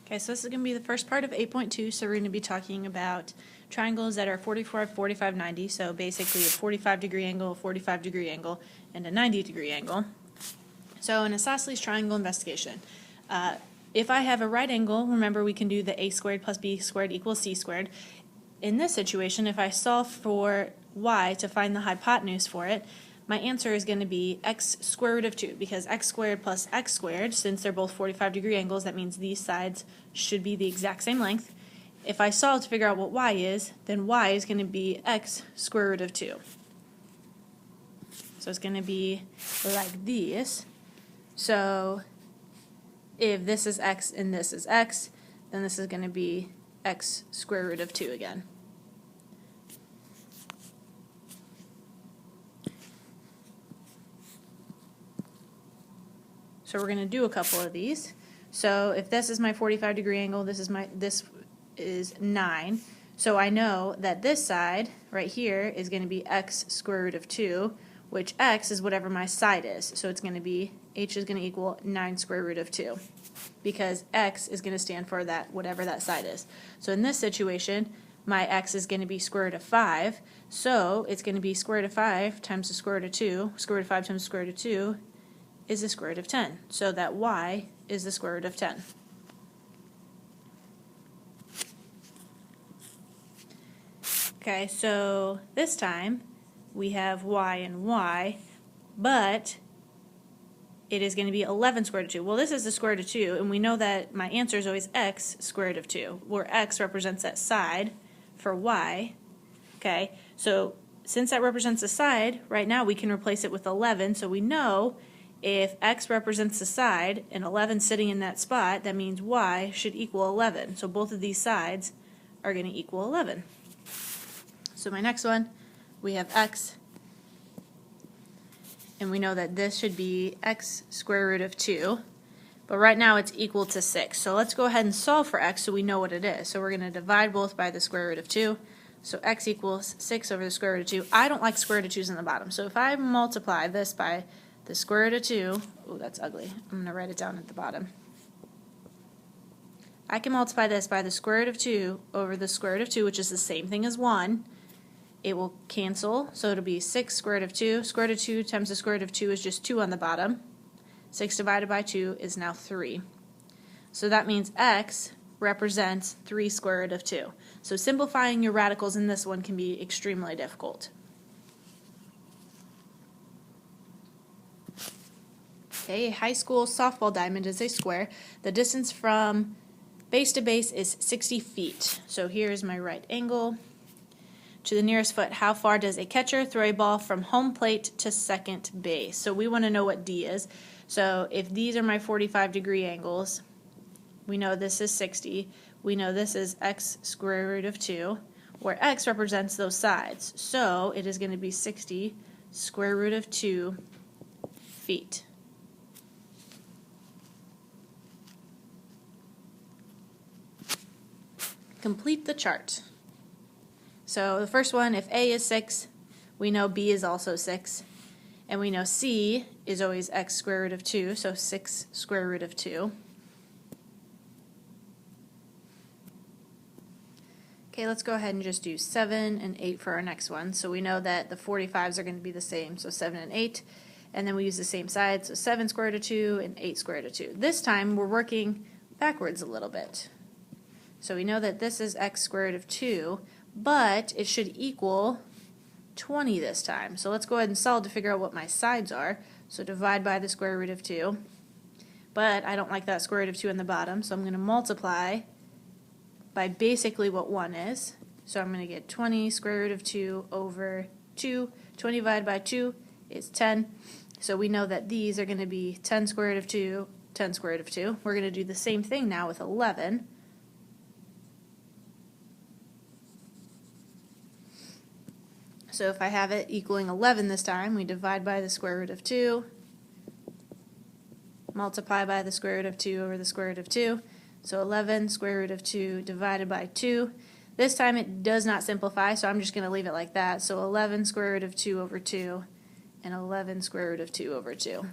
Okay, so this is going to be the first part of 8.2, so we're going to be talking about triangles that are 45, 45, 90, so basically a 45-degree angle, a 45-degree angle, and a 90-degree angle. So an isosceles triangle investigation. If I have a right angle, remember we can do the a squared plus b squared equals c squared. In this situation, if I solve for y to find the hypotenuse for it, my answer is going to be x square root of 2, because x squared plus x squared, since they're both 45-degree angles, that means these sides should be the exact same length. If I solve to figure out what y is, then y is going to be x square root of 2. So it's going to be like this. So if this is x and this is x, then this is going to be x square root of 2 again. So we're going to do a couple of these. So if this is my 45-degree angle, this is 9. So I know that this side right here is going to be x square root of 2, which x is whatever my side is. So it's going to be, h is going to equal 9 square root of 2, because x is going to stand for that, whatever that side is. So in this situation, my x is going to be square root of 5. So it's going to be square root of 5 times the square root of 2. Square root of 5 times the square root of 2 is the square root of 10. So that y is the square root of 10. Okay, so this time we have y and y, but it is going to be 11 square root of 2. Well, this is the square root of 2, and we know that my answer is always x square root of 2, where x represents that side for y. Okay, so since that represents the side, right now we can replace it with 11, so we know if x represents the side and 11 sitting in that spot, that means y should equal 11. So both of these sides are going to equal 11. So my next one, we have x, and we know that this should be x square root of 2, but right now it's equal to 6. So let's go ahead and solve for x so we know what it is. So we're going to divide both by the square root of 2. So x equals 6 over the square root of 2. I don't like square root of 2's in the bottom. So if I multiply this by the square root of 2, oh, that's ugly. I'm going to write it down at the bottom. I can multiply this by the square root of 2 over the square root of 2, which is the same thing as 1. It will cancel, so it'll be 6 square root of 2. Square root of 2 times the square root of 2 is just 2 on the bottom. 6 divided by 2 is now 3. So that means x represents 3 square root of 2. So simplifying your radicals in this one can be extremely difficult. Okay, a high school softball diamond is a square. The distance from base to base is 60 feet. So here's my right angle. To the nearest foot, how far does a catcher throw a ball from home plate to second base? So we want to know what D is. So if these are my 45-degree angles, we know this is 60. We know this is x square root of 2, where x represents those sides. So it is going to be 60 square root of 2 feet. Complete the chart. So the first one, if A is 6, we know B is also 6. And we know C is always x square root of 2, so 6 square root of 2. Okay, let's go ahead and just do 7 and 8 for our next one. So we know that the 45s are going to be the same, so 7 and 8. And then we use the same side, so 7 square root of 2 and 8 square root of 2. This time we're working backwards a little bit. So we know that this is x square root of 2, but it should equal 20 this time. So let's go ahead and solve to figure out what my sides are. So divide by the square root of 2. But I don't like that square root of 2 in the bottom, so I'm going to multiply by basically what 1 is. So I'm going to get 20 square root of 2 over 2. 20 divided by 2 is 10. So we know that these are going to be 10 square root of 2, 10 square root of 2. We're going to do the same thing now with 11. So if I have it equaling 11 this time, we divide by the square root of 2, multiply by the square root of 2 over the square root of 2. So 11 square root of 2 divided by 2. This time it does not simplify, so I'm just going to leave it like that. So 11 square root of 2 over 2 and 11 square root of 2 over 2.